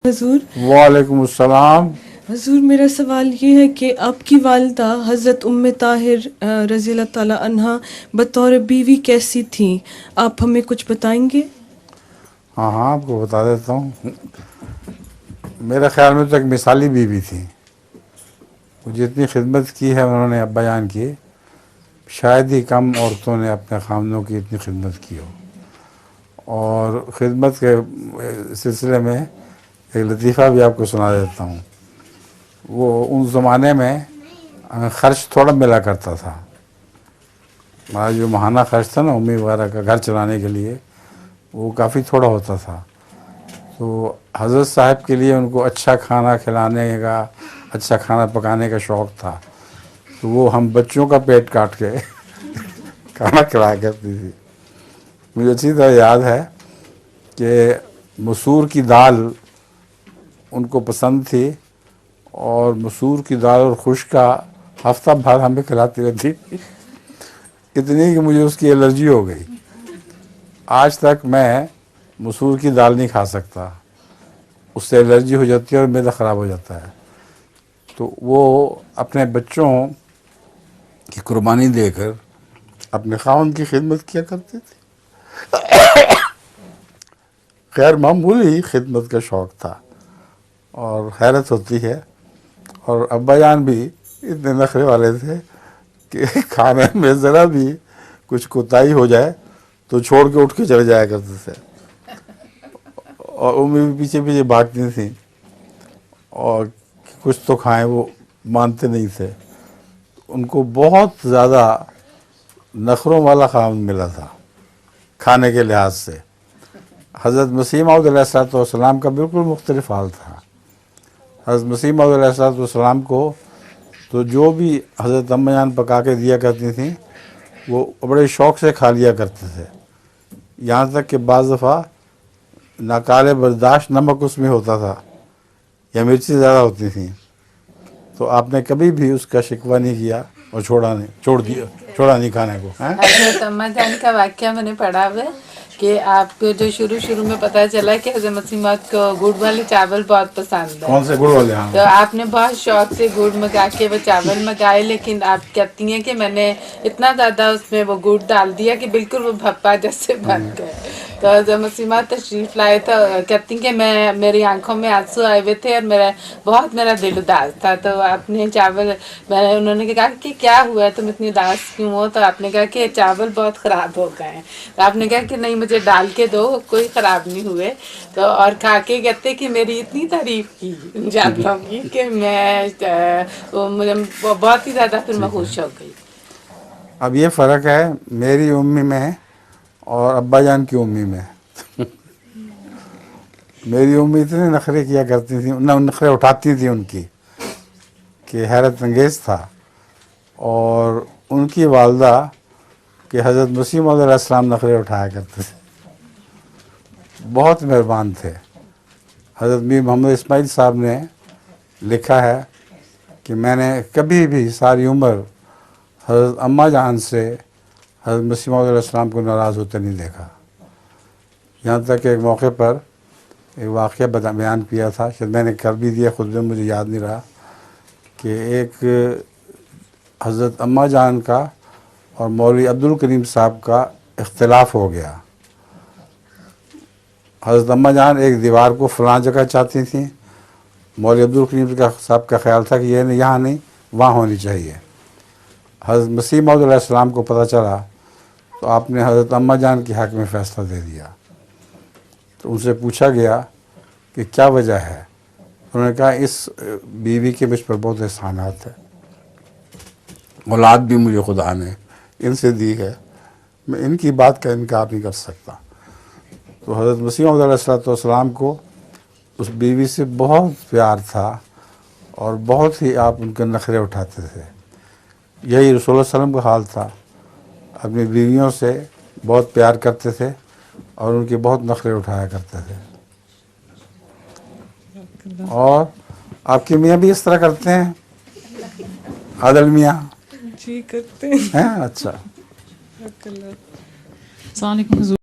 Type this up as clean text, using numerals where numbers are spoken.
حضور وعلیکم السلام۔ حضور میرا سوال یہ ہے کہ آپ کی والدہ حضرت ام طاہر رضی اللہ تعالی عنہا بطور بیوی کیسی تھیں؟ آپ ہمیں کچھ بتائیں گے؟ ہاں آپ کو بتا دیتا ہوں۔ میرے خیال میں تو ایک مثالی بیوی تھی۔ وہ جتنی خدمت کی ہے انہوں نے ابا جان کی، شاید ہی کم عورتوں نے اپنے خامنوں کی اتنی خدمت کی ہو۔ اور خدمت کے سلسلے میں ایک لطیفہ بھی آپ کو سنا دیتا ہوں۔ وہ ان زمانے میں خرچ تھوڑا ملا کرتا تھا۔ ہمارا جو ماہانہ خرچ تھا نا امی وغیرہ کا گھر چلانے کے لیے، وہ کافی تھوڑا ہوتا تھا۔ تو حضرت صاحب کے لیے ان کو اچھا کھانا کھلانے کا، اچھا کھانا پکانے کا شوق تھا۔ تو وہ ہم بچوں کا پیٹ کاٹ کے کھانا کھلایا کرتی تھی۔ مجھے اچھی طرح یاد ہے کہ مسور کی دال ان کو پسند تھی، اور مسور کی دال اور خشک کا ہفتہ بھر ہمیں کھلاتی رہتی، اتنی کہ مجھے اس کی الرجی ہو گئی۔ آج تک میں مسور کی دال نہیں کھا سکتا، اس سے الرجی ہو جاتی ہے اور معدہ خراب ہو جاتا ہے۔ تو وہ اپنے بچوں کی قربانی دے کر اپنے خاوند کی خدمت کیا کرتے تھے۔ غیر معمولی خدمت کا شوق تھا، اور حیرت ہوتی ہے۔ اور ابا جان بھی اتنے نخرے والے تھے کہ کھانے میں ذرا بھی کچھ کوتاہی ہو جائے تو چھوڑ کے اٹھ کے چلے جایا کرتے تھے، اور امی بھی پیچھے پیچھے بھاگتی تھیں، اور کچھ تو کھائیں وہ مانتے نہیں تھے۔ ان کو بہت زیادہ نخروں والا خاوند ملا تھا کھانے کے لحاظ سے۔ حضرت مسیح موعود علیہ السلام کا بالکل مختلف حال تھا۔ حضرت مسیح موعود علیہ السلام کو تو جو بھی حضرت امی جان پکا کے دیا کرتی تھیں وہ بڑے شوق سے کھا لیا کرتے تھے، یہاں تک کہ بعض دفعہ ناقابل برداشت نمک اس میں ہوتا تھا یا مرچی زیادہ ہوتی تھیں، تو آپ نے کبھی بھی اس کا شکوہ نہیں کیا اور چھوڑا نہیں کھانے کو۔ حضرت اماں جان کا واقعہ میں نے پڑھا ہوا ہے کہ آپ کو جو شروع میں پتہ چلا کہ حضرت مسیح موعود کو گڑ والے چاول بہت پسند ہے۔ کون سے گڑ والے؟ ہاں۔ تو آپ نے بہت شوق سے گڑ منگا کے وہ چاول منگائے، لیکن آپ کہتی ہیں کہ میں نے اتنا زیادہ اس میں وہ گڑ ڈال دیا کہ بالکل وہ بھپا جیسے بن گئے۔ تو حضرت مسیح موعود تشریف لائے تو کہتی کہ میری آنکھوں میں آنسو آئے ہوئے تھے اور میرا دل اداس تھا۔ تو آپ نے چاول انہوں نے کہا کہ کیا ہوا ہے، تم اتنی اداس کیوں ہو؟ تو آپ نے کہا کہ چاول بہت خراب ہو گئے ہیں۔ تو آپ نے کہا کہ نہیں مجھے ڈال کے دو، کوئی خراب نہیں ہوئے۔ تو اور کھا کے کہتے کہ میری اتنی تعریف کی چاولوں کی کہ مجھے بہت ہی زیادہ پھر میں خوش ہو گئی۔ اب یہ فرق ہے میری امی میں اور ابا جان کی امی میں۔ میری امی اتنے نخرے کیا کرتی تھیں، نخرے اٹھاتی تھیں ان کی کہ حیرت انگیز تھا۔ اور ان کی والدہ کہ حضرت مسیح موعود علیہ السلام نخرے اٹھایا کرتے تھے، بہت مہربان تھے۔ حضرت میر محمد اسماعیل صاحب نے لکھا ہے کہ میں نے کبھی بھی ساری عمر حضرت اماں جان سے حضرت مسیح موعود علیہ السلام کو ناراض ہوتے نہیں دیکھا۔ یہاں تک کہ ایک موقع پر ایک واقعہ بیان کیا تھا، شاید میں نے کر بھی دیا خود میں، مجھے یاد نہیں رہا، کہ ایک حضرت اماں جان کا اور مولوی عبدالکریم صاحب کا اختلاف ہو گیا۔ حضرت اماں جان ایک دیوار کو فلاں جگہ چاہتی تھیں، مولوی عبدالکریم صاحب کا خیال تھا کہ یہ یہاں نہیں وہاں ہونی چاہیے۔ حضرت مسیح موعود علیہ السلام کو پتہ چلا تو آپ نے حضرت اماں جان کے حق میں فیصلہ دے دیا۔ تو ان سے پوچھا گیا کہ کیا وجہ ہے؟ انہوں نے کہا اس بیوی کے مجھ پر بہت احسانات ہیں، اولاد بھی مجھے خدا نے ان سے دی ہے، میں ان کی بات کا انکار نہیں کر سکتا۔ تو حضرت مسیح موعود علیہ السلام کو اس بیوی سے بہت پیار تھا، اور بہت ہی آپ ان کے نخرے اٹھاتے تھے۔ یہی رسول اللہ علیہ وسلم کا حال تھا، اپنی بیویوں سے بہت پیار کرتے تھے اور ان کے بہت نخرے اٹھایا کرتے تھے۔ اور آپ کے میاں بھی اس طرح کرتے ہیں؟ عادل میاں جی کرتے ہیں؟ اچھا۔ ہیں۔ السلام علیکم حضور۔